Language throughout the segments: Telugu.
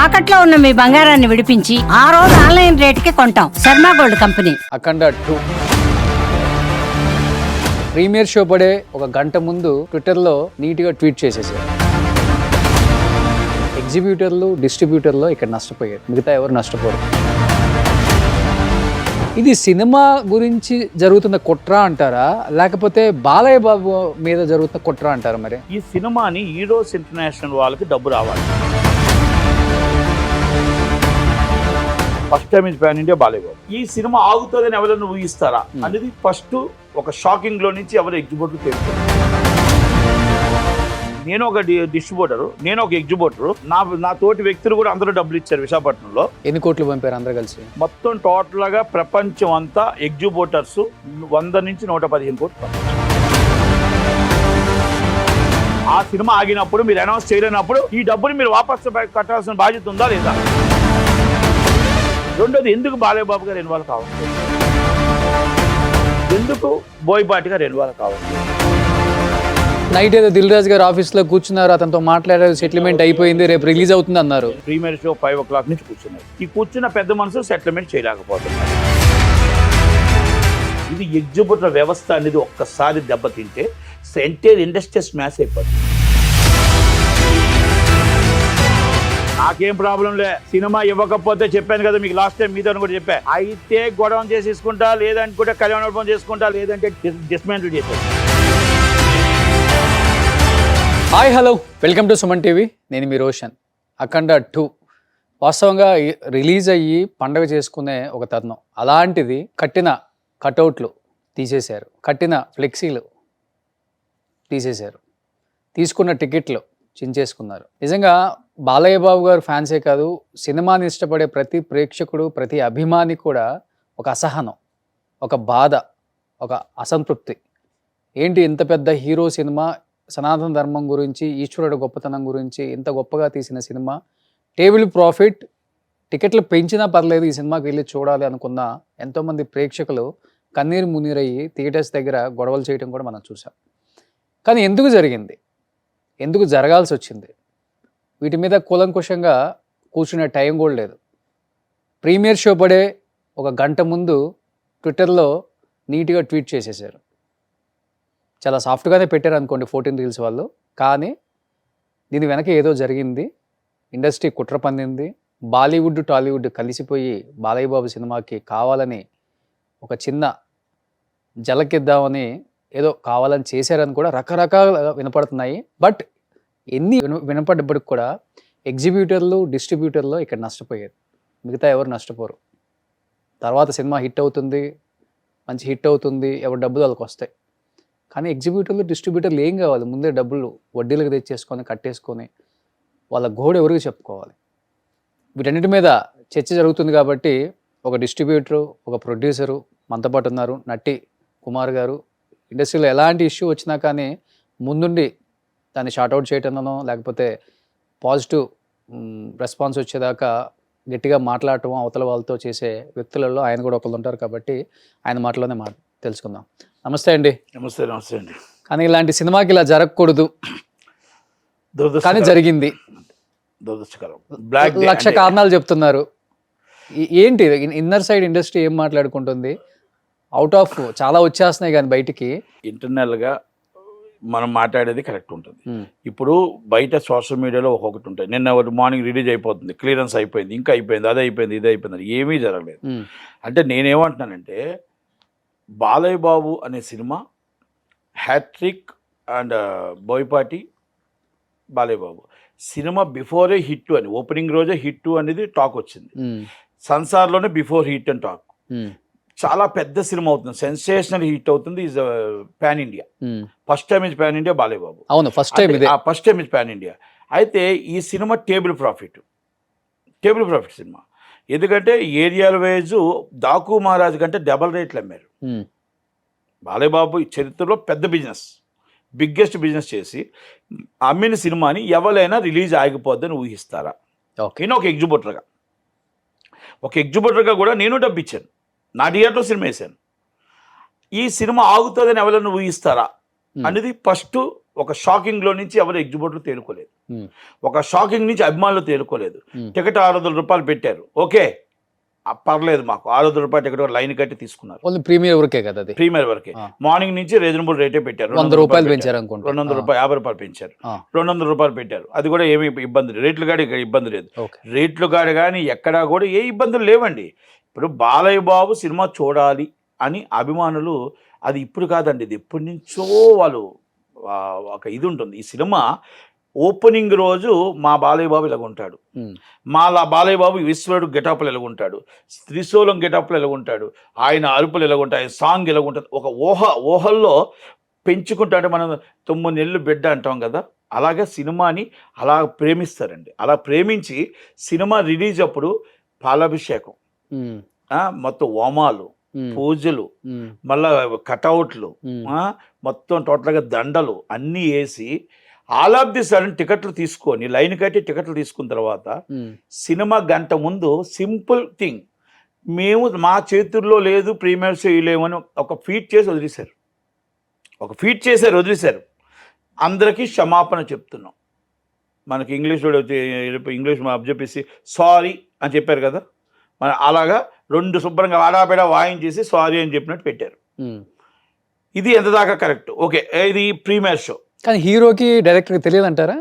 తాకట్లో ఉన్న మీ బంగారాన్ని విడిపించి ఆ రోజు ఆన్లైన్ రేటుకి కొంటాం. Sharma gold company. Akhanda 2 premiere show పడే ఒక గంట ముందు ట్విట్టర్లో నీట్గా ట్వీట్ చేసేసారు. ఎగ్జిబ్యూటర్లు డిస్ట్రిబ్యూటర్లు ఇక్కడ నష్టపోయారు, మిగతా ఎవరు నష్టపోరు. ఇది సినిమా గురించి జరుగుతున్న కుట్ర అంటారా, లేకపోతే బాలయ్య బాబు మీద జరుగుతున్న కుట్ర అంటారా? మరి ఈ సినిమాని హీరోస్ ఇంటర్నేషనల్ వాళ్ళకి డబ్బు రావాలి. First time is pan India Balayya Babu. ఈ సినిమా ఆగుతుందని ఎవరైనా ఊహిస్తారా అనేది ఫస్ట్ ఒక షాకింగ్ లో నుంచి ఎవరు ఎగ్జిబ్యూటర్ తెలుసు. నేను ఒక డిస్ట్రిబ్యూటరు, నేను ఒక ఎగ్జిబ్యూటరు, నా తోటి వ్యక్తులు కూడా అందరూ డబ్బులు ఇచ్చారు. విశాఖపట్నంలో ఎన్ని కోట్లు పంపారు అందరూ కలిసి? మొత్తం టోటల్ గా ప్రపంచం అంతా ఎగ్జిబ్యూటర్స్ 100 నుంచి 115 కోట్లు. ఆ సినిమా ఆగినప్పుడు, మీరు అనౌన్స్ చేయలేనప్పుడు ఈ డబ్బుని మీరు వాపసు కట్టాల్సిన బాధ్యత ఉందా లేదా? రెండోది, ఎందుకు బాలయ్య బాబు గారు ఇన్వాల్వ్ కావాలి? ఎందుకు బోయపాటి గారు ఇన్వాల్వ్ కావాలి? నైట్ ఏదో దిల్ రాజు గారు ఆఫీస్లో కూర్చున్నారు, అతనితో మాట్లాడారు, సెటిల్మెంట్ అయిపోయింది, రేపు రిలీజ్ అవుతుంది అన్నారు. ప్రీమియర్ షో 5 o'clock నుంచి కూర్చున్నారు. ఈ కూర్చున్న పెద్ద మనుషులు సెటిల్మెంట్ చేయలేకపోతున్నారు. ఇది ఎగ్జిబ్యూటర్ వ్యవస్థ అనేది ఒక్కసారి దెబ్బతింటే ఎంటైర్ ఇండస్ట్రీ స్మాష్ అయిపోతుంది. నాకేం ప్రాబ్లం లే, సినిమా ఇవ్వకపోతే చెప్పాను కదా మీకు లాస్ట్ టైం, మీతో కూడా చెప్పా, అయితే గొడవ చేసేసుకుంటా, లేదంటే కళ్యాణోత్సవం చేసుకుంటా, లేదంటే డిస్మాంటిల్ చేసేది. Hi hello, welcome to Suman TV. నేను మీ రోషన్. అఖండ 2 వాస్తవంగా రిలీజ్ అయ్యి పండగ చేసుకునే ఒక తరుణం. అలాంటిది కట్టిన కటౌట్లు తీసేశారు, కట్టిన ఫ్లెక్సీలు తీసేశారు, తీసుకున్న టికెట్లు చించేసుకున్నారు. నిజంగా బాలయ్య బాబు గారు ఫ్యాన్సే కాదు, సినిమాని ఇష్టపడే ప్రతి ప్రేక్షకుడు, ప్రతి అభిమాని కూడా ఒక అసహనం, ఒక బాధ, ఒక అసంతృప్తి. ఏంటి ఇంత పెద్ద హీరో సినిమా, సనాతన ధర్మం గురించి, ఈశ్వరుడు గొప్పతనం గురించి ఇంత గొప్పగా తీసిన సినిమా, టేబుల్ ప్రాఫిట్, టికెట్లు పెంచినా పర్లేదు ఈ సినిమాకి వెళ్ళి చూడాలి అనుకున్న ఎంతోమంది ప్రేక్షకులు కన్నీరు మున్నీరయ్యి థియేటర్స్ దగ్గర గొడవలు చేయడం కూడా మనం చూసాం. కానీ ఎందుకు జరిగింది, ఎందుకు జరగాల్సి వచ్చింది, వీటి మీద కూలంకుషంగా కూర్చునే టైం కూడా లేదు. ప్రీమియర్ షో పడే ఒక గంట ముందు ట్విట్టర్లో నీట్గా ట్వీట్ చేసేసారు. చాలా సాఫ్ట్గానే పెట్టారు అనుకోండి 14 రీల్స్ వాళ్ళు, కానీ దీని వెనక ఏదో జరిగింది. ఇండస్ట్రీ కుట్ర పన్నింది. బాలీవుడ్ టాలీవుడ్ కలిసిపోయి బాలయ్య బాబు సినిమాకి కావాలని ఒక చిన్న జలకిద్దామని ఏదో కావాలని చేశారని కూడా రకరకాలుగా వినపడుతున్నాయి. బట్ ఎన్ని వినపడ్డప్పటికి కూడా ఎగ్జిబ్యూటర్లు డిస్ట్రిబ్యూటర్లు ఇక్కడ నష్టపోయారు, మిగతా ఎవరు నష్టపోరు. తర్వాత సినిమా హిట్ అవుతుంది, మంచి హిట్ అవుతుంది, ఎవరి డబ్బులు వాళ్ళకి వస్తాయి. కానీ ఎగ్జిబ్యూటర్లు డిస్ట్రిబ్యూటర్లు ఏం కావాలి, ముందే డబ్బులు వడ్డీలకు తెచ్చేసుకొని కట్టేసుకొని వాళ్ళ గోడ ఎవరికి చెప్పుకోవాలి. వీటన్నిటి మీద చర్చ జరుగుతుంది కాబట్టి ఒక డిస్ట్రిబ్యూటరు, ఒక ప్రొడ్యూసరు మనతో పాటు ఉన్నారు, నటి కుమార్ గారు. ఇండస్ట్రీలో ఎలాంటి ఇష్యూ వచ్చినా కానీ ముందుండి దాన్ని షార్ట్అవుట్ చేయటంలోనో లేకపోతే పాజిటివ్ రెస్పాన్స్ వచ్చేదాకా గట్టిగా మాట్లాడటం, అవతల వాళ్ళతో చేసే వ్యక్తులలో ఆయన కూడా ఒకళ్ళు ఉంటారు. కాబట్టి ఆయన మాటలోనే తెలుసుకుందాం. నమస్తే అండి. నమస్తే. నమస్తే అండి. కానీ ఇలాంటి సినిమాకి ఇలా జరగకూడదు, కానీ జరిగింది. దురదృష్టకరం. 1,00,000 కారణాలు చెప్తున్నారు. ఏంటి ఇన్నర్ సైడ్ ఇండస్ట్రీ ఏం మాట్లాడుకుంటుంది? అవుట్ ఆఫ్ చాలా వచ్చేస్తున్నాయి కానీ బయటికి ఇంటర్నల్గా మనం మాట్లాడేది కరెక్ట్ ఉంటుంది. ఇప్పుడు బయట సోషల్ మీడియాలో ఒక్కొక్కటి ఉంటాయి. నిన్న మార్నింగ్ రిలీజ్ అయిపోతుంది, క్లియరెన్స్ అయిపోయింది, ఇంకా అయిపోయింది, అది అయిపోయింది, ఇది అయిపోయింది, ఏమీ జరగలేదు. అంటే నేనేమంటున్నానంటే, బాలయ్య బాబు అనే సినిమా హ్యాట్రిక్ అండ్ బోయపాటి బాలయ్య బాబు సినిమా బిఫోరే హిట్ అని, ఓపెనింగ్ రోజే హిట్ అనేది టాక్ వచ్చింది. సంసార్లోనే బిఫోర్ హిట్ అని టాక్. చాలా పెద్ద సినిమా అవుతుంది, సెన్సేషనల్ హిట్ అవుతుంది, is pan India. First time is pan India Balayya Babu. అవును, first time is pan India. అయితే ఈ సినిమా టేబుల్ ప్రాఫిట్ సినిమా. ఎందుకంటే ఏరియాల వైజ్ దాకు మహారాజ్ కంటే డబల్ రేట్లు అమ్మారు. బాలయ్య బాబు చరిత్రలో పెద్ద బిగ్గెస్ట్ బిజినెస్ చేసి అమ్మిన సినిమాని ఎవరైనా రిలీజ్ ఆగిపోద్దని ఊహిస్తారా? నేను ఒక ఎగ్జిబ్యూటర్గా కూడా నేను డబ్బు ఇచ్చాను, నా థియేటర్లో సినిమా వేసాను. ఈ సినిమా ఆగుతుందని ఎవరైనా ఊహిస్తారా అనేది ఫస్ట్ ఒక షాకింగ్లో నుంచి ఎవరు ఎగ్జిబిటర్లు తేలుకోలేదు, ఉమ్, ఒక షాకింగ్ నుంచి అభిమానులు తేలుకోలేదు. టికెట్ 600 రూపాయలు పెట్టారు, ఓకే పర్లేదు, మాకు 600 రూపాయలు టికెట్ లైన్ కట్టి తీసుకున్నారు. ఓన్లీ ప్రీమియర్ వరకే కదా అది. ప్రీమియర్ వరకే. మార్నింగ్ నుంచి రీజనబుల్ రేటే పెట్టారు, 100 రూపాయలు పెంచారు అనుకుంటా. 200 రూపాయలు, 50 రూపాయలు పెంచారు, 200 రూపాయలు పెట్టారు. అది కూడా ఏమి ఇబ్బంది లేదు, రేట్లు కాడ ఇక్కడ ఇబ్బంది లేదు. ఓకే. రేట్లు కాడ కానీ ఎక్కడా కూడా ఏ ఇబ్బందులు లేవండి. ఇప్పుడు బాలయ్య బాబు సినిమా చూడాలి అని అభిమానులు, అది ఇప్పుడు కాదండి, ఇది ఎప్పటి నుంచో వాళ్ళు ఒక ఇది ఉంటుంది. ఈ సినిమా ఓపెనింగ్ రోజు మా బాలయ్య బాబు ఇలాగుంటాడు, బాలయ్య బాబు ఈశ్వరుడు గెటప్లు ఎలాగుంటాడు, త్రిశూలం గెటప్లు ఎలాగుంటాడు, ఆయన అరుపులు ఎలాగుంటాయి, ఆయన సాంగ్ ఎలాగుంటుంది, ఒక ఊహల్లో పెంచుకుంటాడు. మనం 9 నెలలు బిడ్డ అంటాం కదా, అలాగే సినిమాని అలా ప్రేమిస్తారండి. అలా ప్రేమించి సినిమా రిలీజ్ అప్పుడు పాలాభిషేకం, మొత్తం హోమాలు, పూజలు, మళ్ళా కటౌట్లు, మొత్తం టోటల్గా దండలు అన్నీ వేసి ఆల్ ఆఫ్ ది సడన్ టికెట్లు తీసుకొని లైన్ కట్టి టికెట్లు తీసుకున్న తర్వాత సినిమా గంట ముందు సింపుల్ థింగ్, మేము మా చేతుల్లో లేదు ప్రీమియర్ షో లేవని ఒక ఫీట్ చేసి వదిలేశారు. అందరికీ క్షమాపణ చెప్తున్నాం. మనకి ఇంగ్లీష్లో ఇంగ్లీష్ అబ్జెప్పేసి సారీ అని చెప్పారు కదా, మన అలాగా 2 శుభ్రంగా ఆడాపేడా వాయించేసి సారీ అని చెప్పినట్టు పెట్టారు. ఇది ఎంత దాకా కరెక్ట్? ఓకే, ఇది ప్రీమియర్ షో, కానీ హీరోకి డైరెక్టర్కి తెలియదు అంటారా?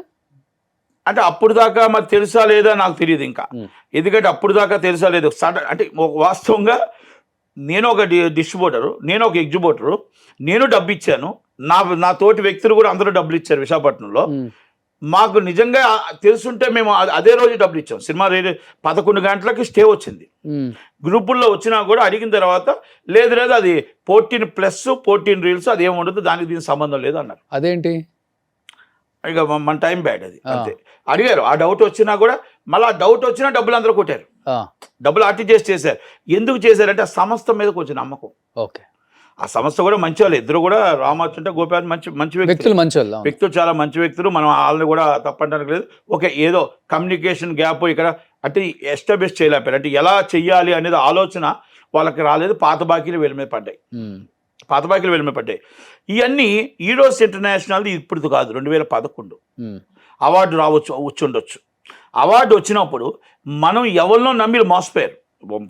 అంటే అప్పుడు దాకా మరి తెలుసా లేదా నాకు తెలియదు ఇంకా, ఎందుకంటే అప్పుడు దాకా తెలుసా లేదు సడన్ అంటే వాస్తవంగా నేను ఒక డిస్ట్రిబ్యూటరు, నేను ఒక ఎగ్జిబ్యూటరు, నేను డబ్బు ఇచ్చాను, నా తోటి వ్యక్తులు కూడా అందరూ డబ్బులు ఇచ్చారు విశాఖపట్నంలో. మాకు నిజంగా తెలుసుంటే మేము అదే రోజు డబ్బులు ఇచ్చాం. సినిమా 11 గంటలకి స్టే వచ్చింది, గ్రూపుల్లో వచ్చినా కూడా అడిగిన తర్వాత లేదు అది 14+ 14 రీల్స్ అది ఏమి ఉండదు, దానికి దీనికి సంబంధం లేదు అన్నారు. అదేంటి ఇక మన టైం బ్యాడ్ అది అంతే. అడిగారు, ఆ డౌట్ వచ్చినా కూడా మళ్ళీ ఆ డౌట్ వచ్చినా డబ్బులు అందరూ కొట్టారు, డబ్బులు ఆర్టీజీఎస్ చేశారు. ఎందుకు చేశారంటే ఆ సంస్థ మీద కొంచెం నమ్మకం. ఓకే, ఆ సంస్థ కూడా మంచి వాళ్ళు, ఇద్దరు కూడా రామచంట గోపాల్ మంచి వ్యక్తులు, చాలా మంచి వ్యక్తులు. మనం వాళ్ళని కూడా తప్పంటానికి లేదు. ఓకే, ఏదో కమ్యూనికేషన్ గ్యాప్ ఇక్కడ అంటే ఎస్టాబ్లిష్ చేయలేపారు, అంటే ఎలా చెయ్యాలి అనేది ఆలోచన వాళ్ళకి రాలేదు. పాత బాకీలు వీళ్ళ మీద పడ్డాయి. ఇవన్నీ హీరోస్ ఇంటర్నేషనల్ది ఇప్పుడు కాదు, 2011 అవార్డు వచ్చుండొచ్చు. అవార్డు వచ్చినప్పుడు మనం ఎవరినో నమ్మి మోసపోయారు.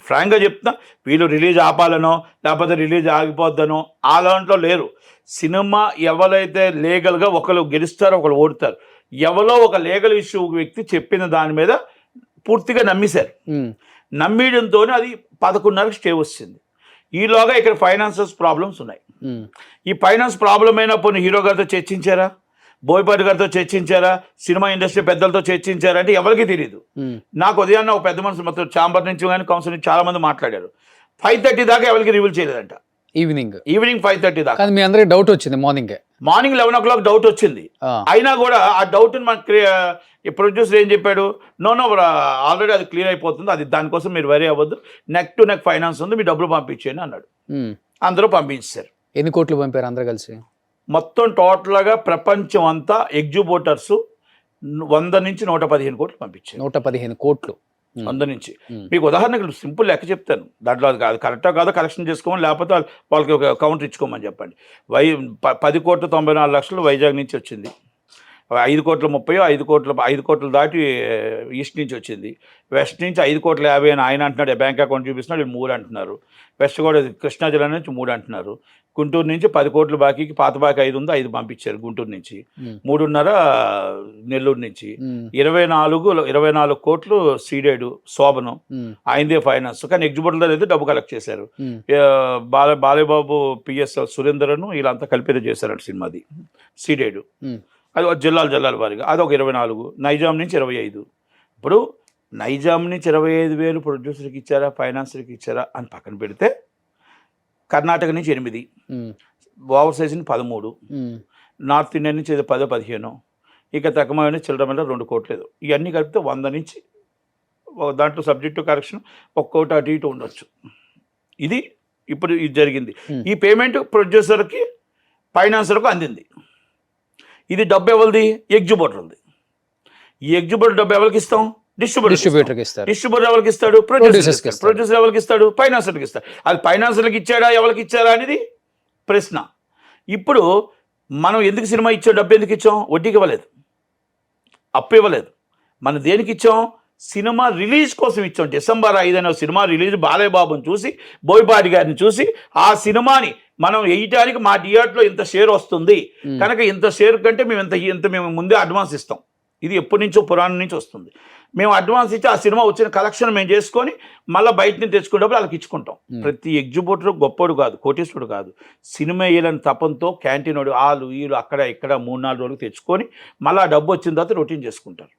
ఫ్రాంక్గా చెప్తున్నా, వీళ్ళు రిలీజ్ ఆపాలనో లేకపోతే రిలీజ్ ఆగిపోద్దనో ఆ దాంట్లో లేరు. సినిమా ఎవరైతే లీగల్గా ఒకరు గెలుస్తారో ఒకరు ఓడుతారు, ఎవరో ఒక లీగల్ ఇష్యూ వ్యక్తి చెప్పిన దాని మీద పూర్తిగా నమ్మేశారు. నమ్మేయడంతో అది 11:30కి స్టే వచ్చింది. ఈలోగా ఇక్కడ ఫైనాన్షియల్ ప్రాబ్లమ్స్ ఉన్నాయి. ఈ ఫైనాన్స్ ప్రాబ్లం అయినప్పుడు హీరో గారితో చర్చించారా, బోయపాటి గారితో చర్చించారా, సినిమా ఇండస్ట్రీ పెద్దలతో చర్చించారా అంటే ఎవరికి తెలియదు. నాకు ఉదయాన్నే ఒక పెద్ద మనుషులు మొత్తం ఛాంబర్ నుంచి కానీ కౌన్సిల్ నుంచి చాలా మంది మాట్లాడారు. 5:30 దాకా ఎవరికి రివీల్ చేయలేదంట. ఈవినింగ్ 5:30 దాకా. మీ అందరికి డౌట్ వచ్చింది. మార్నింగ్ 11 o'clock డౌట్ వచ్చింది. అయినా కూడా ఆ డౌట్ మనకి ప్రొడ్యూసర్ ఏం చెప్పాడు, నో ఆల్రెడీ అది క్లియర్ అయిపోతుంది, అది దానికోసం మీరు వరీ అవ్వద్దు, నెక్ టు నెక్ ఫైనాన్స్ ఉంది, మీ డబ్బులు పంపించేయండి అన్నాడు. అందరూ పంపించారు. ఎన్ని కోట్లు పంపారు అందరూ కలిసి? మొత్తం టోటల్గా ప్రపంచం అంతా ఎగ్జిబ్యూటర్స్ 100 నుంచి 115 కోట్లు పంపించారు. 115 కోట్లు 100 నుంచి. మీకు ఉదాహరణకు సింపుల్ లెక్క చెప్తాను, దాంట్లో అది కాదు కరెక్టా కాదో కరెక్షన్ చేసుకోమని, లేకపోతే వాళ్ళకి ఒక కౌంటర్ ఇచ్చుకోమని చెప్పండి. 10,94,00,000 వైజాగ్ నుంచి వచ్చింది, 5,30,00,000 5 కోట్లు దాటి ఈస్ట్ నుంచి వచ్చింది. వెస్ట్ నుంచి 5,50,00,000 అని ఆయన అంటున్నాడు, బ్యాంక్ అకౌంట్ చూపిస్తున్నాడు, 3 అంటున్నారు. వెస్ట్ కూడా కృష్ణా జిల్లా నుంచి 3 అంటున్నారు. గుంటూరు నుంచి 10 కోట్లు బాకీకి, పాత బాకీ 5 ఉంది, 5 పంపించారు గుంటూరు నుంచి. 3.5 నెల్లూరు నుంచి. 24 కోట్లు సీడెడ్ శోభనం, ఆయనదే ఫైనాన్స్. కానీ ఎగ్జిబ్యూటర్ అయితే డబ్బు కలెక్ట్ చేశారు. బాలయ్యబాబు, పిఎస్ సురేందర్ను వీళ్ళంతా కలిపేది చేశారంట సినిమాది సీడెడ్. అది జిల్లాల వారిగా అది ఒక 24. నైజాం నుంచి 25. ఇప్పుడు నైజాం నుంచి 25,000 ప్రొడ్యూసర్కి ఇచ్చారా, ఫైనాన్సర్కి ఇచ్చారా అని పక్కన పెడితే, కర్ణాటక నుంచి 8, ఓవర్ సైజ్ నుంచి 13, నార్త్ ఇండియా నుంచి 10-15, ఇక తక్కువ చిల్లర 2 కోట్లేదు. ఇవన్నీ కలిపితే 100 నుంచి దాంట్లో సబ్జెక్టు కరెక్షన్ 1 కోటి అటు ఇటు ఉండొచ్చు. ఇది జరిగింది. ఈ పేమెంట్ ప్రొడ్యూసర్కి ఫైనాన్సర్కు అందింది. ఇది డబ్బు ఎవరిది? ఎగ్జిబ్యూటర్ది. ఈ ఎగ్జిబ్యూటర్ డబ్బు ఎవరికి ఇస్తాం? డిస్ట్రిబ్యూటర్కి ఇస్తారు. డిస్ట్రిబ్యూటర్ ఎవరికి ఇస్తాడు? ప్రొడ్యూసర్ ఎవరికి ఇస్తాడు? ఫైనాన్సర్కి ఇస్తాడు. అది ఫైనాన్సర్కి ఇచ్చాడా ఎవరికి ఇచ్చారా అనేది ప్రశ్న. ఇప్పుడు మనం ఎందుకు సినిమా ఇచ్చాం, డబ్బు ఎందుకు ఇచ్చాం? వడ్డీకి ఇవ్వలేదు, అప్పు ఇవ్వలేదు. మనం దేనికి ఇచ్చాం? సినిమా రిలీజ్ కోసం ఇచ్చాం. డిసెంబర్ 5 సినిమా రిలీజ్ బాలయ్య బాబుని చూసి, బోయపాటి గారిని చూసి, ఆ సినిమాని మనం వేయటానికి మా థియేటర్లో ఇంత షేర్ వస్తుంది కనుక ఇంత షేర్ కంటే మేము ఇంత మేము ముందే అడ్వాన్స్ ఇస్తాం. ఇది ఎప్పటి నుంచో పురాణం నుంచి వస్తుంది. మేము అడ్వాన్స్ ఇచ్చి ఆ సినిమా వచ్చిన కలెక్షన్ మేము చేసుకొని మళ్ళీ బయట నుంచి తెచ్చుకునేటప్పుడు వాళ్ళకి ఇచ్చుకుంటాం. ప్రతి ఎగ్జిబిటర్ గొప్పడు కాదు, కోటేశ్వరుడు కాదు, సినిమా వేయాలని తపంతో క్యాంటీన్ వాడు వాళ్ళు వీళ్ళు అక్కడ ఇక్కడ 3-4 రోజులు తెచ్చుకొని మళ్ళీ ఆ డబ్బు వచ్చిన తర్వాత రొటీన్ చేసుకుంటారు.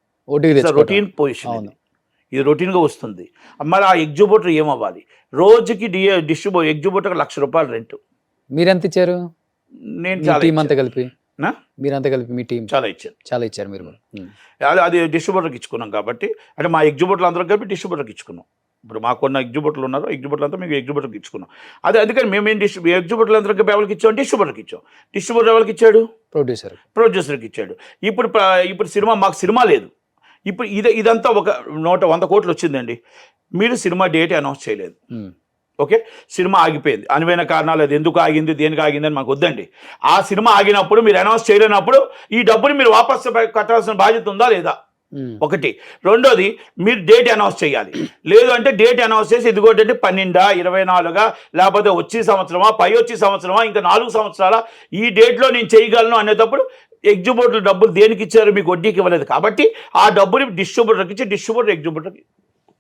రొటీన్ పొజిషన్ ఇది రొటీన్గా వస్తుంది. మరి ఆ ఎగ్జిబిటర్ ఏమవ్వాలి? రోజుకి ఎగ్జిబిటర్ ₹1,00,000 రెంట్. మీరెంత ఇచ్చారు? నేను చాలా కలిపి మీరంతా కలిపి మీ టీం చాలా ఇచ్చారు మీరు. అది డిస్ట్రిబ్యూటర్కి ఇచ్చుకున్నాం కాబట్టి, అంటే మా ఎగ్జిబిటర్లు అందరూ కలిపి డిస్ట్రిబ్యూటర్కి ఇచ్చుకున్నాం. ఇప్పుడు మాకున్న ఎగ్జిబిటర్లు ఉన్నారు, ఎగ్జిబిటర్లు అంతా మేము ఎగ్జిబిటర్కి ఇచ్చుకున్నాం. అందుకని మేమేం ఎగ్జిబిటర్లు అందరూ కలిపి ఎవరికి ఇచ్చాం? డిస్ట్రిబ్యూటర్కి ఇచ్చాం. డిస్ట్రిబ్యూటర్ ఎవరికి ఇచ్చాడు? ప్రొడ్యూసర్కి ఇచ్చాడు. ఇప్పుడు మాకు సినిమా లేదు. ఇప్పుడు ఇదంతా ఒక 100 కోట్లు వచ్చిందండి. మీరు సినిమా డేట్ అనౌన్స్ చేయలేదు, ఓకే, సినిమా ఆగిపోయింది. అనువైన కారణాలు, అది ఎందుకు ఆగింది, దేనికి ఆగింది అని మాకు వద్దండి. ఆ సినిమా ఆగినప్పుడు మీరు అనౌన్స్ చేయలేనప్పుడు ఈ డబ్బుని మీరు వాపస్ కట్టాల్సిన బాధ్యత ఉందా లేదా? ఒకటి. రెండోది, మీరు డేట్ అనౌన్స్ చేయాలి. లేదు అంటే డేట్ అనౌన్స్ చేసి ఇదిగోటంటే 12, 24 లేకపోతే వచ్చే సంవత్సరమా, వచ్చే సంవత్సరమా, ఇంకా 4 సంవత్సరాల ఈ డేట్లో నేను చేయగలను అనేటప్పుడు ఎగ్జిబిటర్లు డబ్బులు దేనికి ఇచ్చారు? మీకు వడ్డీకి ఇవ్వలేదు కాబట్టి ఆ డబ్బుని డిస్ట్రిబ్యూటర్కి ఇచ్చి డిస్ట్రిబ్యూటర్ ఎగ్జిబిటర్కి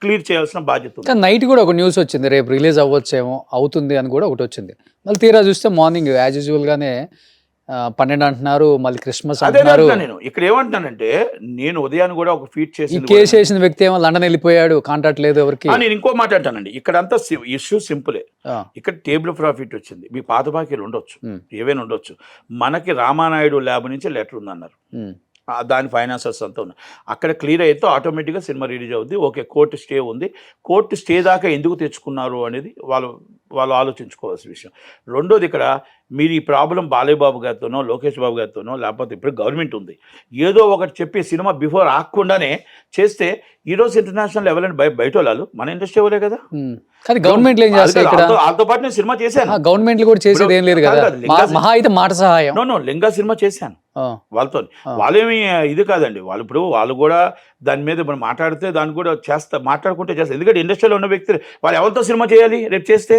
క్లియర్ చేయాల్సిన బాధ్యత. కానీ నైట్ కూడా ఒక న్యూస్ వచ్చింది, రేపు రిలీజ్ అవ్వచ్చేమో, అవుతుంది అని కూడా ఒకటి వచ్చింది. మళ్ళీ తీరా చూస్తే మార్నింగ్ యాజ్ యూజువల్ గానే 12 అంటున్నారు, మళ్ళీ క్రిస్మస్ అంటున్నారు. నేను ఇక్కడ ఏమంటున్నానంటే, నేను ఉదయాన్ని కూడా ఒక ఫీట్ చేసి కేసు వేసిన వ్యక్తి ఏమో లండన్ వెళ్ళిపోయాడు, కాంటాక్ట్ లేదు ఎవరికి. నేను ఇంకో మాట అంటానండి, ఇక్కడ అంతా ఇష్యూ సింపులే. ఇక్కడ టేబుల్ ప్రాఫిట్ వచ్చింది, మీ పాత బాకీలు ఉండొచ్చు, ఏవైనా ఉండొచ్చు. మనకి రామానాయుడు ల్యాబ్ నుంచి లెటర్ ఉందన్నారు, దాని ఫైనాన్సర్స్ అంతా ఉన్నాయి. అక్కడ క్లియర్ అయితే ఆటోమేటిక్గా సినిమా రిలీజ్ అవుద్ది. ఓకే, కోర్టు స్టే ఉంది. కోర్టు స్టే దాకా ఎందుకు తెచ్చుకున్నారు అనేది వాళ్ళు ఆలోచించుకోవాల్సిన విషయం. రెండోది, ఇక్కడ మీరు ఈ ప్రాబ్లం బాలయ్య బాబు గారితోనో, లోకేష్ బాబు గారితోనో, లేకపోతే ఇప్పుడు గవర్నమెంట్ ఉంది, ఏదో ఒకటి చెప్పి సినిమా బిఫోర్ ఆగకుండానే చేస్తే ఈరోజు ఇంటర్నేషనల్ లెవెల్ అని బయట వాళ్ళు, మన ఇండస్ట్రీ ఎవరే కదా. కానీ గవర్నమెంట్ వాళ్ళతో పాటు నేను సినిమా చేశాను. గవర్నమెంట్ కూడా చేసేది ఏం లేదు కదా, మహా అయితే మాట సహాయం. నో లింగా సినిమా చేశాను వాళ్ళతో. వాళ్ళేమి ఇది కాదండి, వాళ్ళు కూడా దాని మీద మనం మాట్లాడితే దాన్ని కూడా మాట్లాడుకుంటే చేస్తారు. ఎందుకంటే ఇండస్ట్రీలో ఉన్న వ్యక్తులు వాళ్ళు ఎవరితో సినిమా చేయాలి రేపు చేస్తే?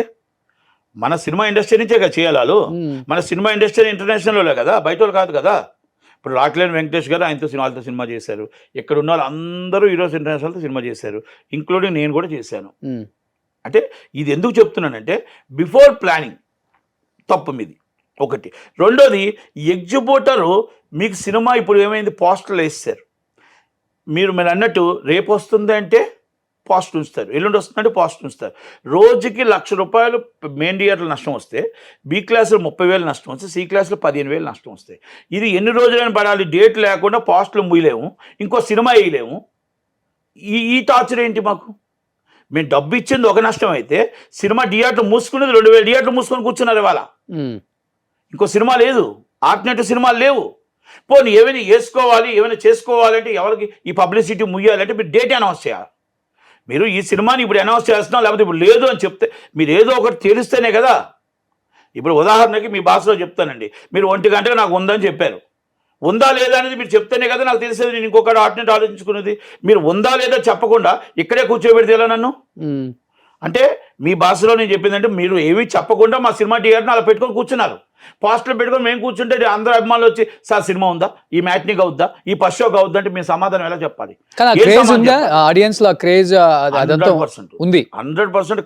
మన సినిమా ఇండస్ట్రీ నుంచే కదా చేయాలి వాళ్ళు. మన సినిమా ఇండస్ట్రీ ఇంటర్నేషనల్లో కదా, బయట వాళ్ళు కాదు కదా. ఇప్పుడు రాక్లేని వెంకటేష్ గారు వాళ్ళతో సినిమా చేశారు. ఇక్కడ ఉన్న వాళ్ళు అందరూ ఈరోజు ఇంటర్నేషనల్తో సినిమా చేశారు, ఇంక్లూడింగ్ నేను కూడా చేశాను. అంటే ఇది ఎందుకు చెప్తున్నానంటే, బిఫోర్ ప్లానింగ్ తప్పు మీది ఒకటి. రెండోది, ఎగ్జిబిటరు మీకు సినిమా ఇప్పుడు ఏమైంది, పోస్టర్లు వేస్తారు. మీరు అన్నట్టు రేపు వస్తుంది అంటే పోస్టర్ ఉంచుతారు, ఎల్లుండి వస్తుందంటే పోస్టర్ ఉంచుతారు. రోజుకి ₹1,00,000 మెయిన్ థియేటర్లు నష్టం వస్తే, బి క్లాసులు 30,000 నష్టం వస్తే, సి క్లాసులు 15,000 నష్టం వస్తాయి. ఇది ఎన్ని రోజులైనా పడాలి? డేట్ లేకుండా పోస్టర్లు ముయ్యలేము, ఇంకో సినిమా వేయలేము. ఈ టార్చర్ ఏంటి మాకు? మేము డబ్బు ఇచ్చింది ఒక నష్టం అయితే, సినిమా థియేటర్ మూసుకునేది 2,000 థియేటర్లు మూసుకొని కూర్చున్నారు ఇవాళ. ఇంకో సినిమా లేదు, ఆల్టర్నేటివ్ సినిమాలు లేవు. పోనీ ఏమైనా వేసుకోవాలి, ఏమైనా చేసుకోవాలంటే ఎవరికి ఈ పబ్లిసిటీ ముయ్యాలంటే మీరు డేట్ అనౌన్స్ చేయాలి. మీరు ఈ సినిమాని ఇప్పుడు అనౌన్స్ చేస్తున్నాం, లేకపోతే ఇప్పుడు లేదు అని చెప్తే మీరు ఏదో ఒకటి తెలిస్తేనే కదా. ఇప్పుడు ఉదాహరణకి మీ భాషలో చెప్తానండి, మీరు 1 గంటగా నాకు ఉందని చెప్పారు, ఉందా లేదా అనేది మీరు చెప్తేనే కదా నాకు తెలిసేది. నేను ఇంకొకటి ఆల్టర్నేట్ ఆలోచించుకునేది. మీరు ఉందా లేదా చెప్పకుండా ఇక్కడే కూర్చోబెడితే ఎలా నన్ను? అంటే మీ భాషలో నేను చెప్పిందంటే, మీరు ఏమీ చెప్పకుండా మా సినిమా థియేటర్ని అలా పెట్టుకొని కూర్చున్నారు. పోస్టర్లు పెట్టుకొని మేము కూర్చుంటే అందరూ అభిమానులు వచ్చి, సార్ సినిమా ఉందా, ఈ మ్యాట్నిక్ అవుద్దా, ఈ ఫస్ట్ షోకి అవుద్దా అంటే మేము సమాధానం ఎలా చెప్పాలి? 100%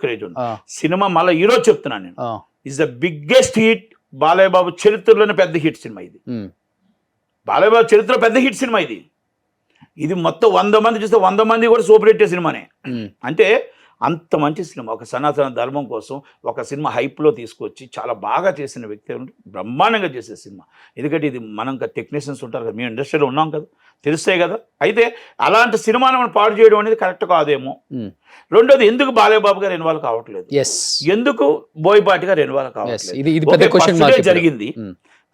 క్రేజ్ ఉంది. సినిమా మళ్ళీ ఈరోజు చెప్తున్నాను నేను, is the biggest hit Balayya Babu చరిత్రలోనే పెద్ద హిట్ సినిమా ఇది. బాలయ్య బాబు చరిత్రలో పెద్ద హిట్ సినిమా ఇది మొత్తం 100 మంది చూస్తే 100 మంది కూడా సూపర్ హిట్ సినిమానే. అంటే అంత మంచి సినిమా, ఒక సనాతన ధర్మం కోసం ఒక సినిమా హైప్లో తీసుకొచ్చి చాలా బాగా చేసిన వ్యక్తి, బ్రహ్మాండంగా చేసే సినిమా. ఎందుకంటే ఇది మనం టెక్నీషియన్స్ ఉంటారు కదా, మేము ఇండస్ట్రీలో ఉన్నాం కదా, తెలుస్తాయి కదా. అయితే అలాంటి సినిమాను మనం పాడు చేయడం అనేది కరెక్ట్ కాదేమో. రెండోది, ఎందుకు బాలయ్య బాబు గారు ఇన్వాల్వ్ కావట్లేదు, ఎందుకు బోయపాటి గారు ఇన్వాల్వ్ కావట్లేదు? జరిగింది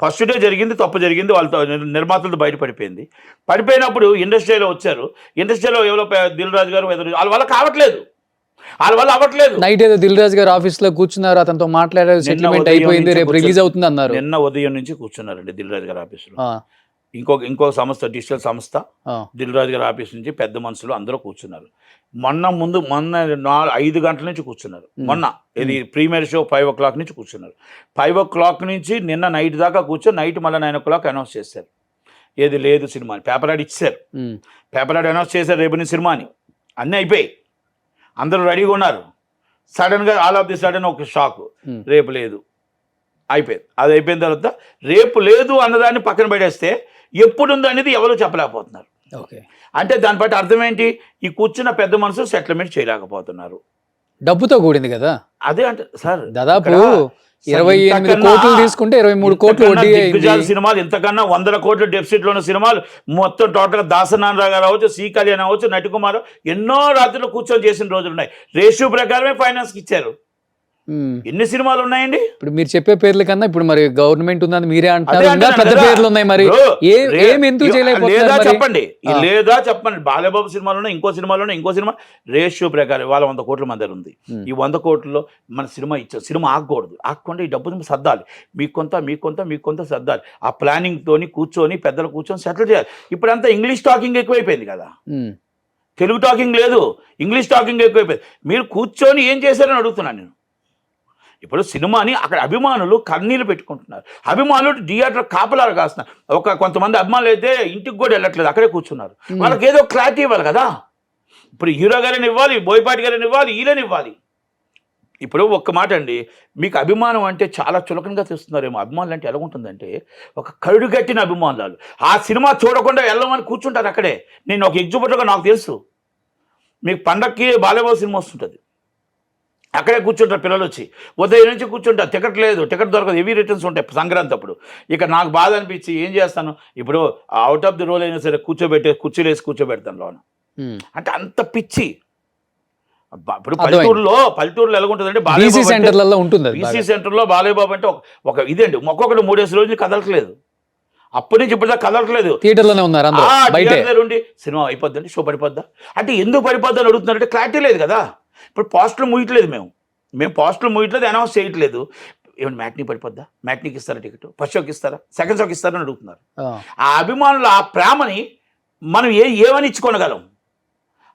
ఫస్ట్ డే జరిగింది, తప్పు జరిగింది, వాళ్ళతో నిర్మాతలతో పడిపోయినప్పుడు ఇండస్ట్రీలో వచ్చారు. ఇండస్ట్రీలో ఎవరో దిల్ రాజు గారు వాళ్ళ కావట్లేదు. వాళ్ళ వల్ల అవ్వట్లేదు. నైట్ ఏదో దిల్ రాజు గారు ఆఫీస్ లో కూర్చున్నారు, అతనితో మాట్లాడారు, సెటిల్మెంట్ అయిపోయింది, రేపు రిలీజ్ అవుతుంది అన్నారు. నిన్న ఉదయం నుంచి కూర్చున్నారండి దిల్ రాజు గారి ఆఫీసులో. ఆ, ఇంకో సంస్థ, డిజిటల్ సంస్థ, ఆ, దిల్ రాజు గారి ఆఫీస్ నుంచి పెద్ద మనుషులు అందరూ కూర్చున్నారు. మొన్న 5 గంటల నుంచి కూర్చున్నారు. మొన్న ఇది ప్రీమియర్ షో 5 o'clock నుంచి కూర్చున్నారు. 5 o'clock నుంచి నిన్న నైట్ దాకా కూర్చొని నైట్ మళ్ళీ 9 o'clock అనౌన్స్ చేశారు. ఏది లేదు సినిమా అని పేపర్ యాడ్ ఇచ్చారు. పేపర్ యాడ్ అనౌన్స్ చేశారు రేపు నీ సినిమా అని. అన్నీ అయిపోయి అందరూ రెడీగా ఉన్నారు. సడన్గా ఆల్ ఆఫ్ ది సడన్ ఒక షాక్, రేపు లేదు అయిపోయింది. అది అయిపోయిన తర్వాత రేపు లేదు అన్నదాన్ని పక్కన పెట్టేస్తే ఎప్పుడుందో అనేది ఎవరు చెప్పలేకపోతున్నారు. ఓకే, అంటే దాన్ని బట్టి అర్థం ఏంటి, ఈ కూర్చున్న పెద్ద మనసు సెటిల్మెంట్ చేయలేకపోతున్నారు. డబ్బుతో కూడింది కదా. అదే అంటే సార్ దాదాపు ఇక్కడ 28 కోట్లు తీసుకుంటే 23 కోట్లు వడ్డీ దిగ్గజాల సినిమాలు, ఇంతకన్నా 100 కోట్ల డెఫిసిట్లో ఉన్న సినిమాలు మొత్తం టోటల్గా దాసనారాయణ గారు అవ్వచ్చు, సి కళ్యాణ్ అవ్వచ్చు, నటికుమార్ ఎన్నో రాత్రులు కూర్చొని చేసిన రోజులు ఉన్నాయి. రేషియో ప్రకారమే ఫైనాన్స్కి ఇచ్చారు. ఎన్ని సినిమాలు ఉన్నాయండి? ఇప్పుడు మీరు చెప్పే పేర్ల కన్నా ఇప్పుడు మరి గవర్నమెంట్ ఉందని మీరే అదే అంటున్నారు, ఇంకా అంటున్నాను పెద్ద కదా. పేర్లు ఉన్నాయి. మరి ఏం ఎందుకు లేదా చేయలేకపోతున్నారు మరి? చెప్పండి, లేదా చెప్పండి. బాలబాబు సినిమాలోనే ఇంకో సినిమా రేషియో ప్రకారం వాళ్ళ 100 కోట్ల మంది ఉంది. ఈ 100 కోట్లలో మన సినిమా ఇచ్చారు. సినిమా ఆగకూడదు, ఆగకుండా ఈ డబ్బు సర్దాలి, మీకు కొంత సర్దాలి. ఆ ప్లానింగ్ తోని కూర్చొని పెద్దలు కూర్చొని సెటిల్ చేయాలి. ఇప్పుడంతా ఇంగ్లీష్ టాకింగ్ ఎక్కువైపోయింది కదా, తెలుగు టాకింగ్ లేదు, ఇంగ్లీష్ టాకింగ్ ఎక్కువైపోయింది. మీరు కూర్చొని ఏం చేశారని అడుగుతున్నాను నేను. ఇప్పుడు సినిమాని అక్కడ అభిమానులు కన్నీళ్ళు పెట్టుకుంటున్నారు. అభిమానులు థియేటర్ కాపలాలు కాస్తున్నారు. కొంతమంది అభిమానులు అయితే ఇంటికి కూడా వెళ్ళట్లేదు, అక్కడే కూర్చున్నారు. వాళ్ళకి ఏదో క్లారిటీ ఇవ్వాలి కదా. ఇప్పుడు హీరో గారిని ఇవ్వాలి, బోయపాటి గారిని ఇవ్వాలి, వీళ్ళని ఇవ్వాలి. ఇప్పుడు ఒక్క మాట అండి, మీకు అభిమానం అంటే చాలా చులకనగా తెస్తున్నారేమో. అభిమానులు అంటే ఎలా ఉంటుందంటే ఒక కరుడుగట్టిన అభిమానులు. ఆ సినిమా చూడకుండా వెళ్ళమని కూర్చుంటారు అక్కడే. నేను ఒక ఎగ్జిబిటర్గా నాకు తెలుసు, మీకు పండక్కి బాలయ్యబాబు సినిమా వస్తుంటుంది, అక్కడే కూర్చుంటారు పిల్లలు వచ్చి. ఉదయం నుంచి కూర్చుంటారు, టికెట్ దొరకదు, హెవీ రిటర్న్స్ ఉంటాయి సంక్రాంతి అప్పుడు. ఇక నాకు బాధ అనిపించి ఏం చేస్తాను, ఇప్పుడు అవుట్ ఆఫ్ ది రోల్ అయినా సరే కుర్చీలు వేసి కూర్చోబెడతాను లోన. అంటే అంత పిచ్చి. ఇప్పుడు పల్లెటూరులో ఎలాగుంటుందంటే బీసీ సెంటర్లలో ఉంటుంది. బీసీ సెంటర్లో బాలయ్యబాబు అంటే ఒక ఇదండి, ఒక్కొక్కటి 3 రోజులు కదలట్లేదు. అప్పటి నుంచి ఇప్పుడు కదలట్లేదు, థియేటర్లోనే ఉన్నారు. ఉండి సినిమా అయిపోద్దండి, షో పడిపోద్దా అంటే ఎందుకు పడిపోద్దా అని అడుగుతున్నారంటే క్లారిటీ లేదు కదా. ఇప్పుడు పోస్టులు మూయట్లేదు, మేము పోస్టులు మూయట్లేదు, అనౌన్స్ చేయట్లేదు. ఏమైనా మ్యాట్నీ పడిపోద్దా, మ్యాట్నీకి ఇస్తారా టికెట్, ఫస్ట్ షోకి ఇస్తారా, సెకండ్ షోకి ఇస్తారని అడుగుతున్నారు. ఆ అభిమానులు ఆ ప్రేమని మనం ఏమని ఇచ్చుకోనగలం,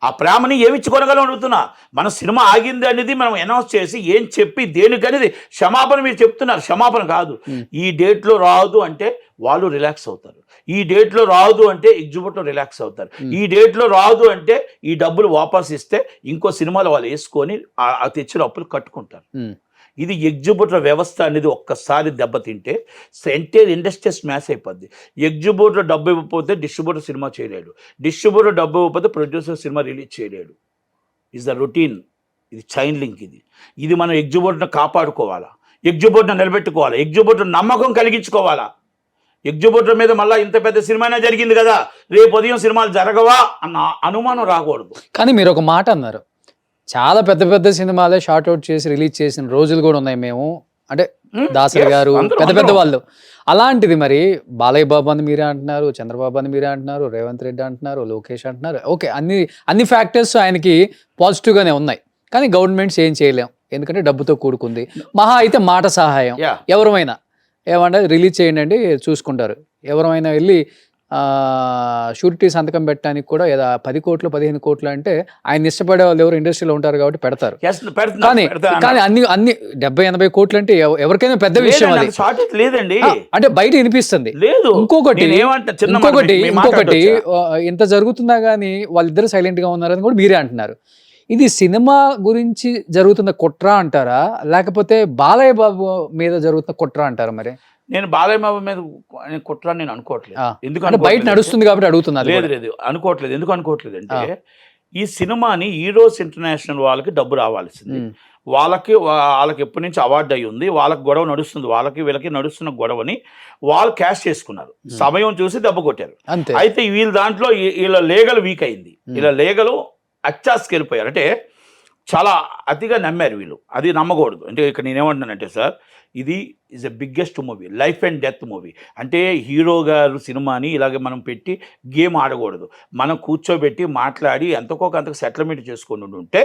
ఆ ప్రేమని ఏమి ఇచ్చుకోనగలం అడుగుతున్నా. మన సినిమా ఆగింది అనేది మనం అనౌన్స్ చేసి ఏం చెప్పి దేనికనేది క్షమాపణ మీరు చెప్తున్నారు. క్షమాపణ కాదు, ఈ డేట్లో రాదు అంటే వాళ్ళు రిలాక్స్ అవుతారు, ఈ డేట్లో రాదు అంటే ఎగ్జిబిట్లో రిలాక్స్ అవుతారు, ఈ డేట్లో రాదు అంటే ఈ డబ్బులు వాపస్ ఇస్తే ఇంకో సినిమాలు వాళ్ళు వేసుకొని ఆ తెచ్చిన అప్పులు కట్టుకుంటారు. ఇది ఎగ్జిబిటర్ వ్యవస్థ అనేది ఒక్కసారి దెబ్బతింటే ఎంటైర్ ఇండస్ట్రీ స్మాష్ అయిపోద్ది. ఎగ్జిబిటర్ డబ్బు ఇవ్వకపోతే డిస్ట్రిబ్యూటర్ సినిమా చేయలేడు, డిస్ట్రిబ్యూటర్ డబ్బు ఇవ్వకపోతే ప్రొడ్యూసర్ సినిమా రిలీజ్ చేయలేడు. ఇస్ ద రొటీన్, ఇది చైన్ లింక్. ఇది మనం ఎగ్జిబిటర్ని కాపాడుకోవాలా, ఎగ్జిబిటర్ని నిలబెట్టుకోవాలా, ఎగ్జిబిటర్ నమ్మకం కలిగించుకోవాలా. ఎగ్జిబిటర్ మీద మళ్ళీ ఇంత పెద్ద సినిమానే జరిగింది కదా, రేపు ఉదయం సినిమాలు జరగవా అన్న అనుమానం రాకూడదు. కానీ మీరు ఒక మాట అన్నారు, చాలా పెద్ద సినిమాలే షార్ట్ అవుట్ చేసి రిలీజ్ చేసిన రోజులు కూడా ఉన్నాయి మేము, అంటే దాసరి గారు పెద్ద వాళ్ళు. అలాంటిది మరి బాలయ్య బాబు అని మీరే అంటున్నారు, చంద్రబాబు అని మీరే అంటున్నారు, రేవంత్ రెడ్డి అంటున్నారు, లోకేష్ అంటున్నారు. ఓకే, అన్ని ఫ్యాక్టర్స్ ఆయనకి పాజిటివ్గానే ఉన్నాయి. కానీ గవర్నమెంట్స్ ఏం చేయలేం, ఎందుకంటే డబ్బుతో కూడుకుంది. మహా అయితే మాట సహాయం, ఎవరమైనా ఏమంటే రిలీజ్ చేయండి అండి చూసుకుంటారు. ఎవరైనా వెళ్ళి షూరిటీ సంతకం పెట్టడానికి కూడా 10 కోట్లు 15 కోట్లు అంటే ఆయన ఇష్టపడే వాళ్ళు ఎవరు ఇండస్ట్రీలో ఉంటారు కాబట్టి పెడతారు. కానీ అన్ని 70-80 కోట్లు అంటే ఎవరికైనా పెద్ద విషయం అది లేదండి. అంటే బయట వినిపిస్తుంది. ఇంకొకటి ఇంత జరుగుతున్నా కానీ వాళ్ళిద్దరు సైలెంట్ గా ఉన్నారని కూడా మీరే అంటున్నారు. ఇది సినిమా గురించి జరుగుతున్న కుట్ర అంటారా, లేకపోతే బాలయ్య బాబు మీద జరుగుతున్న కుట్ర అంటారా? మరి నేను బాలయ్య బాబు మీద కుట్ర నేను అనుకోవట్లేదు. ఎందుకంటే బయట నడుస్తుంది కాబట్టి అడుగుతున్నారు. లేదు అనుకోవట్లేదు. ఎందుకు అనుకోవట్లేదు అంటే ఈ సినిమాని ఈరోస్ ఇంటర్నేషనల్ వాళ్ళకి డబ్బు రావాల్సింది. వాళ్ళకి ఎప్పటి నుంచి అవార్డు అయ్యి ఉంది, వాళ్ళకి గొడవ నడుస్తుంది, వీళ్ళకి నడుస్తున్న గొడవని వాళ్ళు క్యాష్ చేసుకున్నారు, సమయం చూసి దెబ్బ కొట్టారు. అయితే వీళ్ళ దాంట్లో వీళ్ళ లీగల్ వీక్ అయింది, వీళ్ళ లీగల్ అచ్చాస్కి వెళ్ళిపోయారు. అంటే చాలా అతిగా నమ్మారు వీళ్ళు, అది నమ్మకూడదు. అంటే ఇక్కడ నేనేమంటున్నానంటే సార్, ఇది is a biggest movie, life and death movie. అంటే హీరో గారు సినిమాని ఇలాగే మనం పెట్టి గేమ్ ఆడకూడదు, మనం కూర్చోబెట్టి మాట్లాడి ఎంతకో అంతకు సెటిల్మెంట్ చేసుకొని ఉంటే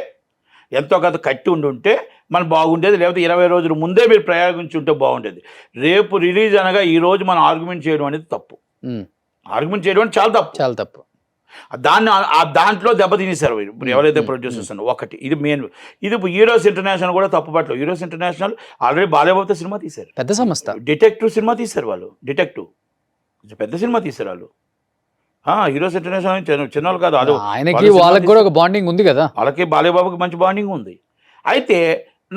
ఎంతో కొంత కట్టి ఉంటే మనం బాగుండేది, లేకపోతే 20 రోజుల ముందే మీరు ప్రయోగించుంటే బాగుండేది. రేపు రిలీజ్ అనగా ఈ రోజు మనం ఆర్గ్యుమెంట్ చేయడం అనేది తప్పు. ఆర్గ్యుమెంట్ చేయడం అంటే చాలా తప్పు. దాన్ని దాంట్లో దెబ్బతినేశారు ఇప్పుడు ఎవరైతే ప్రొడ్యూసర్స్ ఉన్నారో. ఒకటి ఇది మెయిన్. ఇది హీరోస్ ఇంటర్నేషనల్ కూడా తప్పు పట్టలేదు. హీరోస్ ఇంటర్నేషనల్ ఆల్రెడీ బాలయ్యబాబుతో సినిమా తీశారు, పెద్ద సంస్థ. డిటెక్టివ్ సినిమా తీశారు వాళ్ళు, డిటెక్టివ్ పెద్ద సినిమా తీశారు వాళ్ళు. హీరోస్ ఇంటర్నేషనల్ చిన్నవాళ్ళు కాదు, అది ఆయనకి వాళ్ళకి కూడా ఒక బాండింగ్ ఉంది కదా, వాళ్ళకి బాలయ్యబాబుకి మంచి బాండింగ్ ఉంది. అయితే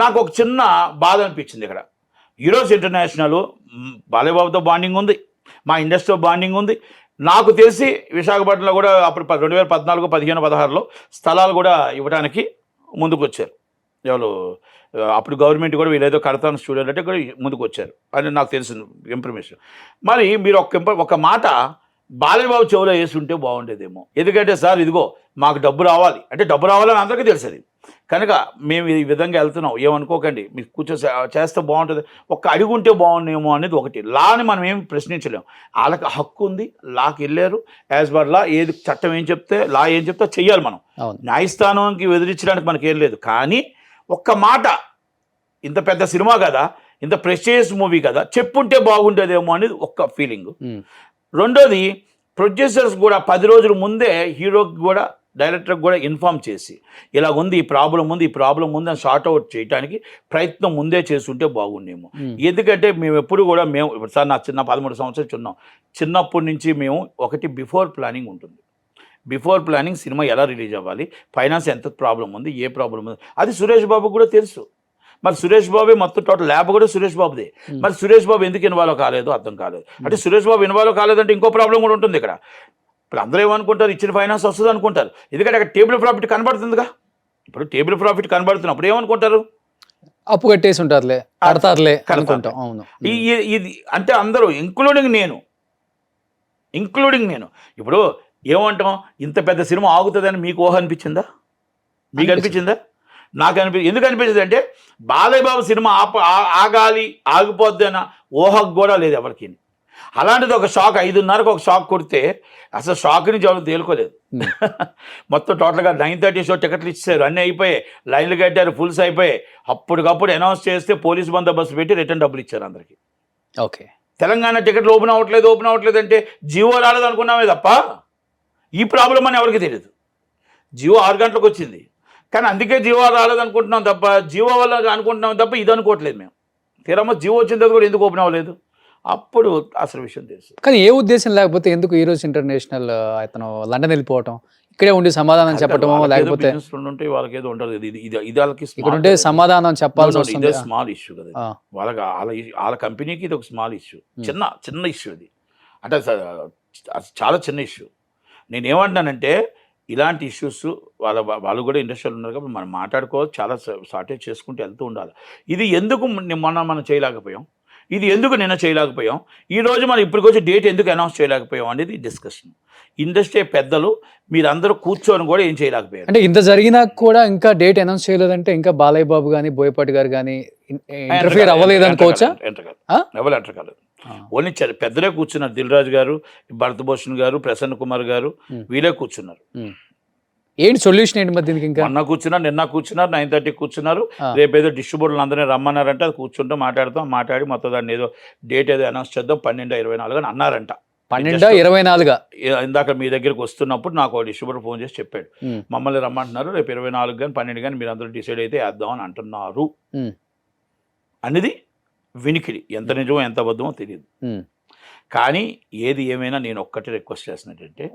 నాకు ఒక చిన్న బాధ అనిపించింది ఇక్కడ. హీరోస్ ఇంటర్నేషనల్ బాలయ్యబాబుతో బాండింగ్ ఉంది, మా ఇండస్ట్రీతో బాండింగ్ ఉంది. నాకు తెలిసి విశాఖపట్నంలో కూడా అప్పుడు 2014, 15, 16లో స్థలాలు కూడా ఇవ్వడానికి ముందుకు వచ్చారు ఎవరు. అప్పుడు గవర్నమెంట్ కూడా వీళ్ళేదో కడతాను స్టూడియో అంటే కూడా ముందుకు వచ్చారు అని నాకు తెలిసిన ఇన్ఫర్మేషన్. మరి మీరు ఒక మాట బాలయ్యబాబు చెవులో వేసి ఉంటే బాగుండేదేమో. ఎందుకంటే సార్ ఇదిగో మాకు డబ్బు రావాలి అంటే డబ్బు రావాలని అందరికీ తెలుసది. కనుక మేము ఈ విధంగా వెళ్తున్నాం, ఏమనుకోకండి, మీరు చేస్తే బాగుంటుంది, ఒక్క అడుగు ఉంటే బాగుండేమో అనేది ఒకటి. లాని మనం ఏం ప్రశ్నించలేము, వాళ్ళకి హక్కు ఉంది, లాకి వెళ్ళారు. యాజ్ పర్ లా ఏది చట్టం ఏం చెప్తే లా ఏం చెప్తే చెయ్యాలి. మనం న్యాయస్థానానికి ఎదిరించడానికి మనకేం లేదు. కానీ ఒక్క మాట, ఇంత పెద్ద సినిమా కదా, ఇంత ప్రెస్టీజియస్ మూవీ కదా, చెప్పుంటే బాగుంటుందేమో అనేది ఒక్క ఫీలింగ్. రెండోది, ప్రొడ్యూసర్స్ కూడా 10 రోజుల ముందే హీరోకి కూడా డైరెక్టర్కి కూడా ఇన్ఫామ్ చేసి ఇలా ఉంది, ఈ ప్రాబ్లం ఉంది అని షార్ట్ అవుట్ చేయడానికి ప్రయత్నం ముందే చేస్తుంటే బాగుండేమో. ఎందుకంటే మేము ఎప్పుడు కూడా సార్ నా 13 సంవత్సరాలు చిన్నాం, చిన్నప్పటి నుంచి మేము ఒకటి బిఫోర్ ప్లానింగ్ ఉంటుంది. బిఫోర్ ప్లానింగ్ సినిమా ఎలా రిలీజ్ అవ్వాలి, ఫైనాన్స్ ఎంత ప్రాబ్లం ఉంది, ఏ ప్రాబ్లం ఉంది, అది సురేష్ బాబుకు కూడా తెలుసు. మరి సురేష్ బాబే మొత్తం టోటల్ ల్యాబ్ కూడా సురేష్ బాబుదే. మరి సురేష్ బాబు ఎందుకు ఇన్వాల్వ్ కాలేదో అర్థం కాలేదు. అంటే సురేష్ బాబు ఇన్వాల్వ్ కాలేదంటే ఇంకో ప్రాబ్లం కూడా ఉంటుంది ఇక్కడ. ఇప్పుడు అందరూ ఏమనుకుంటారు, ఇచ్చిన ఫైనాన్స్ వస్తుంది అనుకుంటారు. ఎందుకంటే అక్కడ టేబుల్ ప్రాఫిట్ కనబడుతుందిగా. ఇప్పుడు టేబుల్ ప్రాఫిట్ కనబడుతున్నప్పుడు ఏమనుకుంటారు, అప్పు కట్టేసి ఉంటారులే, కడతారులే అనుకుంటాం. అవును, ఇది అంటే అందరూ ఇంక్లూడింగ్ నేను. ఇప్పుడు ఏమంటాం, ఇంత పెద్ద సినిమా ఆగుతుందని మీకు ఊహ అనిపించిందా? మీకు అనిపించిందా? నాకు ఎందుకు అనిపించింది అంటే, బాలయ్యబాబు సినిమా ఆగాలి, ఆగిపోద్ది అన్న ఊహకు కూడా లేదు ఎవరికి. అలాంటిది ఒక షాక్, 5:30కు ఒక షాక్ కొడితే అసలు షాక్ నుంచి ఎవరు తేలుకోలేదు. మొత్తం టోటల్గా 9:30 షో టికెట్లు ఇచ్చారు, అన్నీ అయిపోయాయి, లైన్లు కట్టారు, ఫుల్స్ అయిపోయాయి. అప్పటికప్పుడు అనౌన్స్ చేస్తే పోలీస్ బందోబస్తు పెట్టి రిటర్న్ డబ్బులు ఇచ్చారు అందరికీ. ఓకే, తెలంగాణ టికెట్లు ఓపెన్ అవ్వట్లేదు అంటే జీవో రాలేదు అనుకున్నామే తప్ప ఈ ప్రాబ్లం అని ఎవరికి తెలియదు. జీవో 6 గంటలకు వచ్చింది, కానీ అందుకే జీవో రాలేదు అనుకుంటున్నాం తప్ప, జీవో వల్ల అనుకుంటున్నాం తప్ప ఇది అనుకోవట్లేదు మేము. తీరమ్మ జీవో వచ్చిన తర్వాత కూడా ఎందుకు ఓపెన్ అవ్వలేదు, అప్పుడు అసలు విషయం తెలుసు. కానీ ఏ ఉద్దేశం లేకపోతే ఎందుకు హీరోస్ ఇంటర్నేషనల్ అతను లండన్ వెళ్ళిపోవటం, ఇక్కడే ఉండి సమాధానం చెప్పటమో, లేకపోతే ఉంటే వాళ్ళకి ఏదో ఉంటుంది, ఇది వాళ్ళకి ఇక్కడ ఉంటే సమాధానం చెప్పాల్సి వస్తుంది. స్మాల్ ఇష్యూ కదా వాళ్ళకి, వాళ్ళ కంపెనీకి ఇది ఒక స్మాల్ ఇష్యూ, చిన్న ఇష్యూ ఇది. అంటే చాలా చిన్న ఇష్యూ. నేనేమంటున్నానంటే, ఇలాంటి ఇష్యూస్ వాళ్ళు కూడా ఇండస్ట్రీలో ఉన్నారు కాబట్టి మనం మాట్లాడుకోవాలి, చాలా షార్టేజ్ చేసుకుంటూ వెళ్తూ ఉండాలి. ఇది ఎందుకు మనం చేయలేకపోయాం, ఇది ఎందుకు నిన్న చేయలేకపోయాం, ఈరోజు మనం ఇప్పటికొచ్చి డేట్ ఎందుకు అనౌన్స్ చేయలేకపోయాం అనేది డిస్కషన్. ఇండస్ట్రీ పెద్దలు మీరందరూ కూర్చొని కూడా ఏం చేయలేకపోయారు. అంటే ఇంత జరిగినా కూడా ఇంకా డేట్ అనౌన్స్ చేయలేదంటే ఇంకా బాలయ్య బాబు కానీ బోయపాటి గారు కానీ ఇంటర్ఫియర్ అవ్వలేదు అనుకోవచ్చా? ఎవరు ఎంటర్ కాలేదు, ఓన్లీ పెద్దలే కూర్చున్నారు. దిల్ రాజు గారు, భరతభూషణ్ గారు, ప్రసన్న కుమార్ గారు, వీళ్ళే కూర్చున్నారు. ఏంటి సొల్యూషన్ ఏంటి మరి దీనికి? ఇంకా నిన్న కూర్చున్నారు 9:30 కూర్చున్నారు. రేపు ఏదో డిస్ట్రిబ్యూటర్లు అందరినీ రమ్మన్నారంటే అది కూర్చుంటాం, మాట్లాడి మొత్తం దాన్ని ఏదో డేట్ ఏదో అనౌన్స్ చేద్దాం 12/24 అని అన్నారంట. 12/24 ఇందాక మీ దగ్గరికి వస్తున్నప్పుడు నాకు డిస్ట్రిబ్యూటర్ ఫోన్ చేసి చెప్పాడు, మమ్మల్ని రమ్మంటున్నారు, రేపు 24 కానీ 12 కానీ మీరు అందరూ డిసైడ్ అయితే వేద్దాం అని అంటున్నారు అనేది వినికిడి. ఎంత నిజమో ఎంత అబద్ధమో తెలియదు. కానీ ఏది ఏమైనా నేను ఒక్కటే రిక్వెస్ట్ చేస్తున్నట్టంటే,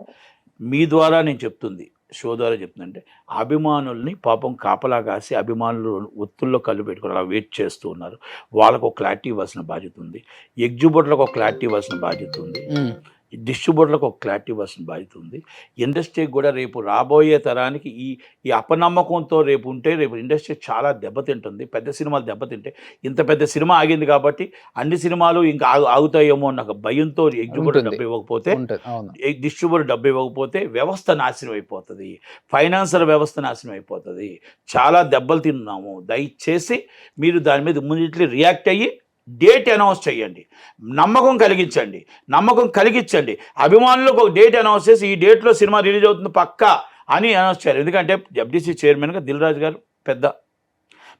మీ ద్వారా నేను చెప్తుంది, షో ద్వారా చెప్తుందంటే, అభిమానుల్ని పాపం కాపలా కాసి అభిమానులు ఒత్తుల్లో కళ్ళు పెట్టుకుని అలా వెయిట్ చేస్తూ ఉన్నారు. వాళ్ళకు ఒక క్లారిటీ ఇవ్వాల్సిన బాధ్యత ఉంది, ఎగ్జిబ్యూటర్లకు ఒక క్లారిటీ ఇవ్వాల్సిన బాధ్యత ఉంది, డిస్ట్రిబ్యూటర్లకు ఒక క్లారిటీ ఇవ్వాల్సిన బాధ్యత ఉంది. ఇండస్ట్రీకి కూడా రేపు రాబోయే తరానికి ఈ అపనమ్మకంతో రేపు ఇండస్ట్రీ చాలా దెబ్బతింటుంది. పెద్ద సినిమాలు దెబ్బతింటే, ఇంత పెద్ద సినిమా ఆగింది కాబట్టి అన్ని సినిమాలు ఇంకా ఆగుతాయేమో అన్న భయంతో ఎగ్జిబ్యూటర్ డబ్బు ఇవ్వకపోతే, డిస్ట్రిబ్యూటర్ డబ్బు ఇవ్వకపోతే వ్యవస్థ నాశనం అయిపోతుంది, ఫైనాన్షియల్ వ్యవస్థ నాశనం అయిపోతుంది. చాలా దెబ్బలు తిన్నాము. దయచేసి మీరు దాని మీద ఇమ్మీడియట్లీ రియాక్ట్ అయ్యి డేట్ అనౌన్స్ చేయండి, నమ్మకం కలిగించండి. అభిమానులకు ఒక డేట్ అనౌన్స్ చేసి ఈ డేట్లో సినిమా రిలీజ్ అవుతుంది పక్కా అని అనౌన్స్ చేయాలి. ఎందుకంటే ఎఫ్డీసీ చైర్మన్గా దిల్ రాజు గారు పెద్ద.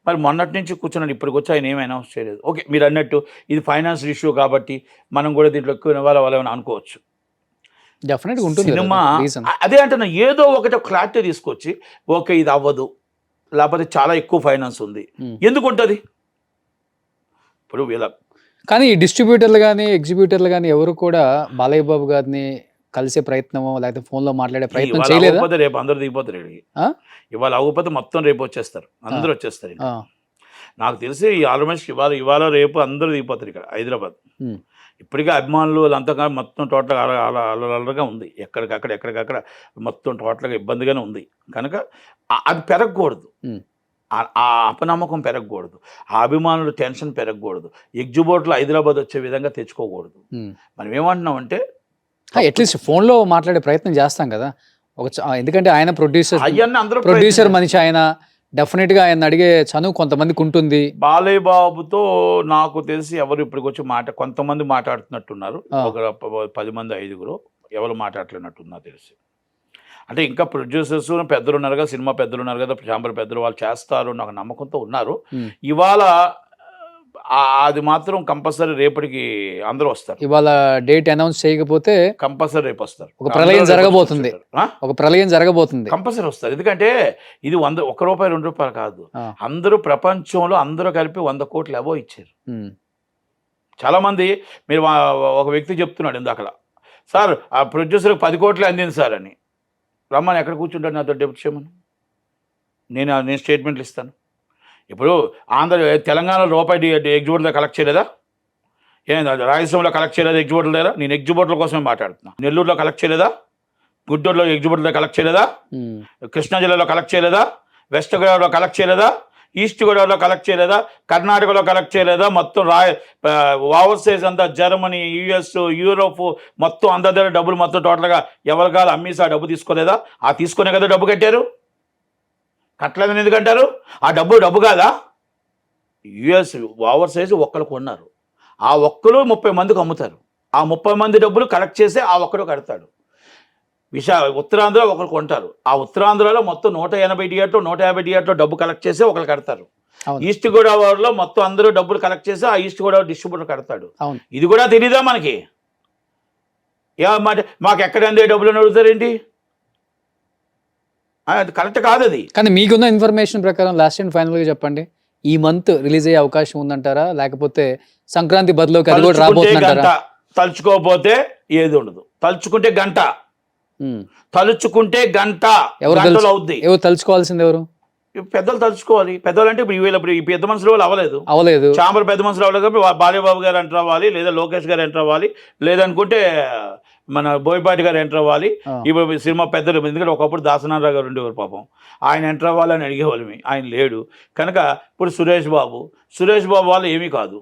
మరి మొన్నటి నుంచి కూర్చున్నాడు, ఇప్పటికి వచ్చి ఆయన ఏమీ అనౌన్స్ చేయలేదు. ఓకే, మీరు అన్నట్టు ఇది ఫైనాన్షియల్ ఇష్యూ కాబట్టి మనం కూడా దీంట్లో ఎక్కువ వాళ్ళని అనుకోవచ్చు. డెఫినెట్గా ఉంటుంది సినిమా రీజన్. అదే అంటున్నా, ఏదో ఒకటి క్లారిటీ తీసుకొచ్చి ఓకే ఇది అవ్వదు, లేకపోతే చాలా ఎక్కువ ఫైనాన్స్ ఉంది, ఎందుకు ఉంటుంది ఇప్పుడు వీళ్ళ. కానీ ఈ డిస్ట్రిబ్యూటర్లు కానీ ఎగ్జిబ్యూటర్లు కానీ ఎవరు కూడా బాలయ్య బాబు గారిని కలిసే ప్రయత్నమో లేకపోతే ఫోన్లో మాట్లాడే ప్రయత్నం చేయలేదు. రేపు అందరూ దిగిపోతారు ఇక్కడికి. ఇవాళ అవ్వకపోతే మొత్తం రేపు వచ్చేస్తారు, అందరూ వచ్చేస్తారు. నాకు తెలిసి ఆల్మోస్ట్ ఇవాళ రేపు అందరూ దిగిపోతారు ఇక్కడ హైదరాబాద్. ఇప్పటికే అభిమానులు వాళ్ళంతా మొత్తం టోటల్గా అలరగా ఉంది, ఎక్కడికక్కడ మొత్తం టోటల్గా ఇబ్బందిగానే ఉంది. కనుక అది పెరగకూడదు, ఆ అపనమ్మకం పెరగకూడదు, ఆ అభిమానులు టెన్షన్ పెరగకూడదు, ఎగ్జిబిట్లో హైదరాబాద్ వచ్చే విధంగా తెచ్చుకోకూడదు. మనం ఏమంటున్నామంటే అట్లీస్ట్ ఫోన్లో మాట్లాడే ప్రయత్నం చేస్తాం కదా, ఎందుకంటే ఆయన ప్రొడ్యూసర్ మనిషి, ఆయన డెఫినెట్గా ఆయన అడిగే చనువు కొంతమందికి ఉంటుంది. బాలయ్య బాబుతో నాకు తెలిసి ఎవరు ఇప్పటికి వచ్చి కొంతమంది మాట్లాడుతున్నట్టున్నారు, ఒక 10 మంది 5 ఎవరు మాట్లాడలేనట్టున్నారు తెలిసి. అంటే ఇంకా ప్రొడ్యూసర్స్ పెద్దలు ఉన్నారు కదా, సినిమా పెద్దలు ఉన్నారు కదా, ఛాంబర్ పెద్దలు, వాళ్ళు చేస్తారు నాకు నమ్మకంతో ఉన్నారు. ఇవాళ అది మాత్రం కంపల్సరీ రేపటికి అందరూ వస్తారు. ఇవాళ డేట్ అనౌన్స్ చేయకపోతే కంపల్సరీ రేపు వస్తారు. ఒక ప్రళయం జరగబోతుంది, కంపల్సరీ వస్తారు. ఎందుకంటే ఇది 1 రూపాయి 2 రూపాయలు కాదు, అందరూ ప్రపంచంలో అందరూ కలిపి 100 కోట్లు అబో ఇచ్చారు. చాలా మంది, మీరు ఒక వ్యక్తి చెప్తున్నాడు ఇందాక, సార్ ఆ ప్రొడ్యూసర్కి 10 కోట్లు అందింది సార్ అని. రమ్మని ఎక్కడ కూర్చుంటాడు నాతో డెప్యూటీ చేయమని, నేను స్టేట్మెంట్లు ఇస్తాను. ఇప్పుడు తెలంగాణలో రూపాయి ఎగ్జిబిట్లో కలెక్ట్ చేయలేదా, రాయలసీమలో కలెక్ట్ చేయలేదా ఎగ్జిబిట్ల దగ్గర? నేను ఎగ్జిబిట్ల కోసమే మాట్లాడుతున్నా. నెల్లూరులో కలెక్ట్ చేయలేదా, గుంటూరులో ఎగ్జిబిట్లో కలెక్ట్ చేయలేదా, కృష్ణా జిల్లాలో కలెక్ట్ చేయలేదా, వెస్ట్ గోదావరిలో కలెక్ట్ చేయలేదా, ఈస్ట్ గోదావరిలో కలెక్ట్ చేయలేదా, కర్ణాటకలో కలెక్ట్ చేయలేదా? మొత్తం ఓవర్సీస్ అంతా జర్మనీ, యుఎస్, యూరోప్ మొత్తం అందరి దగ్గర డబ్బులు మొత్తం టోటల్గా ఎవరి కాదు అమ్మేసి ఆ డబ్బు తీసుకోలేదా? ఆ తీసుకునే కదా డబ్బు కట్టారు. కట్టలేదని ఎందుకంటారు? ఆ డబ్బు కాదా? యుఎస్ ఓవర్సీస్ ఒక్కరు కొన్నారు, ఆ ఒక్కరు 30 మందికి అమ్ముతారు, ఆ 30 మంది డబ్బులు కలెక్ట్ చేసి ఆ ఒక్కడు కడతాడు. ఉత్తరాంధ్ర ఒకరు కొంటారు, ఆ ఉత్తరాంధ్రలో మొత్తం 180 థియేటర్లు 150 థియేటర్లు డబ్బు కలెక్ట్ చేసి ఒకరు కడతారు. ఈస్ట్ గోదావరిలో మొత్తం అందరూ డబ్బులు కలెక్ట్ చేసి ఆ ఈస్ట్ గోదావరి డిస్ట్రిబ్యూటర్ కడతాడు. ఇది కూడా తెలీదా మనకి? మాకు ఎక్కడ అందే డబ్బులు అని అడుగుతారేంటి? అది కరెక్ట్ కాదు. అది కానీ మీకున్న ఇన్ఫర్మేషన్ ప్రకారం లాస్ట్ అండ్ ఫైనల్గా చెప్పండి, ఈ మంత్ రిలీజ్ అయ్యే అవకాశం ఉందంటారా, లేకపోతే సంక్రాంతి బదిలోకి అది కూడా రాబోతుందంటారా? తలుచుకోకపోతే ఏది ఉండదు, తలుచుకుంటే గంట, తలుచుకుంటే గంట అవుద్ది. ఎవరు తలుచుకోవాల్సింది? ఎవరు? పెద్దలు తలుచుకోవాలి. పెద్దలు అంటే ఇప్పుడు ఈ పెద్ద మనుషుల వాళ్ళు అవ్వలేదు, చాంబర్ పెద్ద మనుషులు అవ్వలేదు కాబట్టి బాలయ్యబాబు గారు ఎంటర్ అవ్వాలి, లేదా లోకేష్ గారు ఎంటర్ అవ్వాలి, లేదనుకుంటే మన బోయపాటి గారు ఎంటర్ అవ్వాలి. ఇప్పుడు సినిమా పెద్దలు, ఎందుకంటే ఒకప్పుడు దాసనారాయణ గారు ఉండేవారు పాపం, ఆయన ఎంటర్ అవ్వాలని అడిగేవాళ్ళమి, ఆయన లేడు కనుక ఇప్పుడు సురేష్ బాబు వాళ్ళు ఏమీ కాదు,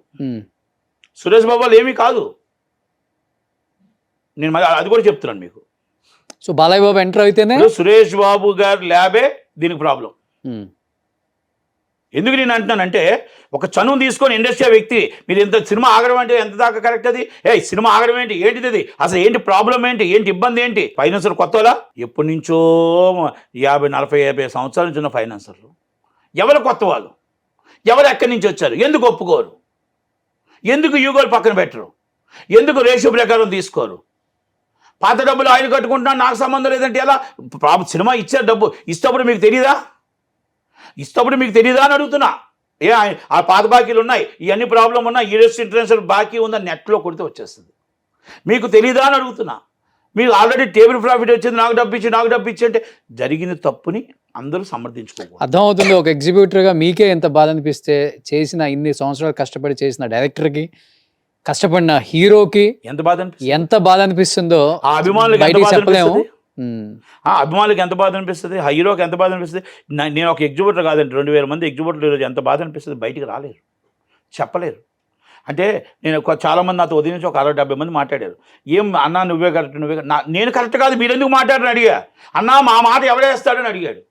నేను అది కూడా చెప్తున్నాను మీకు. సో బాలయ్య బాబు ఎంటర్ అయితేనే సురేష్ బాబు గారు ల్యాబే దీనికి ప్రాబ్లం. ఎందుకు నేను అంటున్నానంటే, ఒక చనువు తీసుకొని ఇండస్ట్రీ వ్యక్తి మీరు ఇంత సినిమా ఆగడం అంటే ఎంత దాకా కరెక్ట్? అది సినిమా ఆగడం ఏంటి, ఏంటిది అది, అసలు ఏంటి ప్రాబ్లం ఏంటి, ఇబ్బంది ఏంటి? ఫైనాన్సర్ కొత్తలా, ఎప్పటి నుంచో 50-40-50 సంవత్సరాల నుంచి ఉన్న ఫైనాన్సర్లు ఎవరు కొత్త వాళ్ళు, ఎవరు ఎక్కడి నుంచి వచ్చారు, ఎందుకు ఒప్పుకోరు, ఎందుకు యూగోలు పక్కన పెట్టరు, ఎందుకు రేషియో ప్రకారం తీసుకోరు? పాత డబ్బులు ఆయన కట్టుకుంటున్నా నాకు సంబంధం లేదంటే ఎలా? సినిమా ఇచ్చారు, డబ్బు ఇస్తప్పుడు మీకు తెలియదా అని అడుగుతున్నా. ఆ పాత బాకీలు ఉన్నాయి, ఇవన్నీ ప్రాబ్లం ఉన్నాయి, యూఎస్ ఇంటర్నేషనల్ బాకీ ఉందని నెట్లో కొడితే వచ్చేస్తుంది, మీకు తెలియదా అని అడుగుతున్నా. మీరు ఆల్రెడీ టేబుల్ ప్రాఫిట్ వచ్చింది, నాకు డబ్బు ఇచ్చి అంటే జరిగిన తప్పుని అందరూ సమర్థించుకోకూడదు. అర్థమవుతుంది. ఒక ఎగ్జిబ్యూటర్గా మీకే ఎంత బాధ అనిపిస్తే, చేసిన ఇన్ని సంవత్సరాలు కష్టపడి చేసిన డైరెక్టర్కి, కష్టపడిన హీరోకి ఎంత బాధ అనిపిస్తుందో ఆ అభిమానులకు చెప్పలేము. అభిమానులకు ఎంత బాధ అనిపిస్తుంది, హీరోకి ఎంత బాధ అనిపిస్తుంది. నేను ఒక ఎగ్జిబ్యూటర్ కాదండి, 2000 మంది ఎగ్జిబ్యూటర్లు ఈరోజు ఎంత బాధ అనిపిస్తుంది, బయటికి రాలేరు, చెప్పలేరు. అంటే నేను చాలామంది నాతో ఉదయం నుంచి ఒక 60-70 మంది మాట్లాడారు. ఏం అన్నా నువ్వే కరెక్ట్, నేను కరెక్ట్ కాదు, మీరెందుకు మాట్లాడని అడిగా. అన్నా మా మాట ఎవడేస్తాడని అడిగాడు.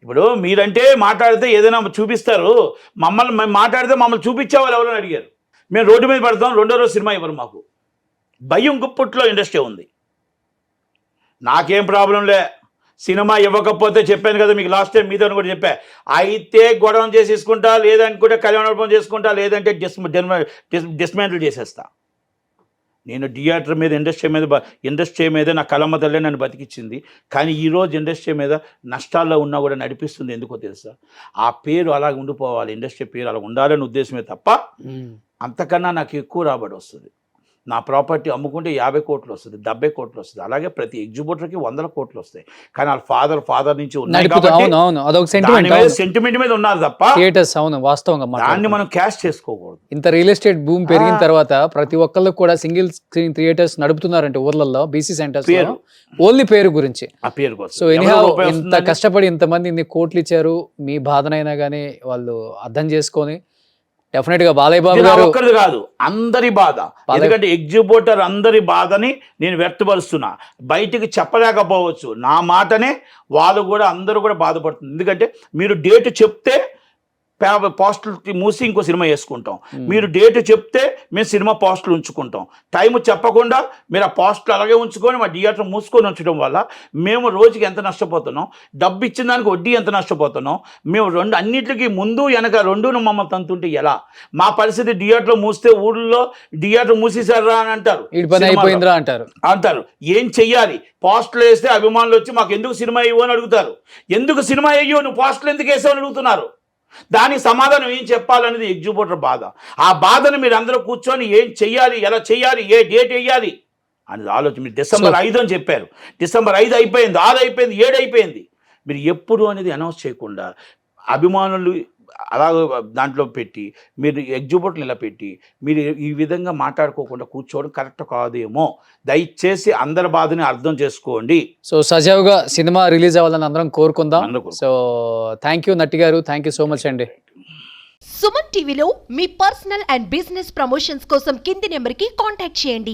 ఇప్పుడు మీరంటే మాట్లాడితే ఏదైనా చూపిస్తారు, మేము మాట్లాడితే మమ్మల్ని చూపించేవాళ్ళు ఎవరైనా అడిగారు. మేము రోడ్డు మీద పడతాం, 2వ రోజు సినిమా ఇవ్వరు మాకు. భయం గుప్పట్లో ఇండస్ట్రీ ఉంది. నాకేం ప్రాబ్లం లే, సినిమా ఇవ్వకపోతే చెప్పాను కదా మీకు లాస్ట్ టైం మీతో కూడా చెప్పా, అయితే గొడవ చేసేసుకుంటా, లేదనుకుంటే కళ్యాణోత్సవం చేసుకుంటా, లేదంటే డిస్మాంటిల్ చేసేస్తా. నేను థియేటర్ మీద ఇండస్ట్రీ మీద నా కలమ్మ తల్లి నన్ను బతికిచ్చింది. కానీ ఈరోజు ఇండస్ట్రీ మీద నష్టాల్లో ఉన్నా కూడా నడిపిస్తుంది. ఎందుకో తెలుసా? ఆ పేరు అలాగ ఉండిపోవాలి, ఇండస్ట్రీ పేరు అలా ఉండాలని ఉద్దేశమే తప్ప అంతకన్నా నాకు ఎక్కువ రాబడి వస్తుంది. నా ప్రాపర్టీ అమ్ముకుంటే 50 కోట్లు వస్తుంది, 70 కోట్లు వస్తుంది. అలాగే ప్రతి ఎగ్జిబిటర్కి 100 కోట్లు వస్తాయి. కానీ వాళ్ళ ఫాదర్ నుంచి ఉన్నాయి కాబట్టి సెంటిమెంట్ మీద ఉన్నారు తప్ప థియేటర్స్. అవును, వాస్తవంగా దాన్ని మనం క్యాష్ చేసుకోకూడదు. ఇంత రియల్ ఎస్టేట్ భూమి పెరిగిన తర్వాత ప్రతి ఒక్కళ్ళు కూడా సింగిల్ స్క్రీన్ థియేటర్స్ నడుపుతున్నారంటే ఊర్లలో, బీసీ సెంటర్స్, ఓన్లీ పేరు గురించి, ఆ పేరు కోసం. సో ఎనీహౌ ఇంత కష్టపడి ఇంతమంది ఇన్ని కోట్లు ఇచ్చారు, మీ బాధనైనా కానీ వాళ్ళు అర్థం చేసుకొని డెఫినెట్ గా బాలయ్య బాబు గారు ఒక్కరిది కాదు, అందరి బాధ. ఎందుకంటే ఎగ్జిబిటర్ అందరి బాధని నేను వ్యక్తపరుస్తున్నా. బయటికి చెప్పలేకపోవచ్చు నా మాటనే, వాళ్ళు కూడా అందరూ కూడా బాధపడుతుంది. ఎందుకంటే మీరు డేట్ చెప్తే పోస్టులు మూసి ఇంకో సినిమా వేసుకుంటాం, మీరు డేట్ చెప్తే మేము సినిమా పోస్టులు ఉంచుకుంటాం. టైం చెప్పకుండా మీరు ఆ పోస్టులు అలాగే ఉంచుకొని మా థియేటర్ మూసుకొని ఉంచడం వల్ల మేము రోజుకి ఎంత నష్టపోతున్నాం, డబ్బు ఇచ్చిన దానికి వడ్డీ ఎంత నష్టపోతున్నాం. మేము అన్నిటికీ ముందు వెనక రెండును మమ్మల్ని తంతుంటే ఎలా? మా పరిస్థితి థియేటర్ మూస్తే ఊళ్ళో థియేటర్ మూసేశారా అని అంటారు, అంటారు. ఏం చెయ్యాలి? పోస్టులు వేస్తే అభిమానులు వచ్చి మాకు ఎందుకు సినిమా ఇవ్వు అని అడుగుతారు. ఎందుకు సినిమా ఇవ్వు, నువ్వు పోస్టులు ఎందుకు వేసావు అని అడుగుతున్నారు. దానికి సమాధానం ఏం చెప్పాలనేది ఎగ్జిబిటర్ బాధ. ఆ బాధను మీరు అందరూ కూర్చొని ఏం చెయ్యాలి, ఎలా చెయ్యాలి, ఏ డేట్ వేయాలి అనేది ఆలోచన. మీరు December 5 అని చెప్పారు, December 5 అయిపోయింది, 6 అయిపోయింది, 7 అయిపోయింది. మీరు ఎప్పుడు అనేది అనౌన్స్ చేయకుండా అభిమానులు అలా దాంట్లో పెట్టి మీరు ఎగ్జిబిటర్లు ఇలా పెట్టి మీరు ఈ విధంగా మాట్లాడుకోకుండా కూర్చోవడం కరెక్ట్ కాదేమో. దయచేసి అందరి బాధని అర్థం చేసుకోండి. సో సజావుగా సినిమా రిలీజ్ అవ్వాలని అందరం కోరుకుందాం. సో థ్యాంక్ యూ నట్టి గారు, థ్యాంక్ యూ సో మచ్ అండి. సుమన్ టీవీలో మీ పర్సనల్ అండ్ బిజినెస్ ప్రమోషన్స్ కోసం కింది నెంబర్కి కాంటాక్ట్ చేయండి.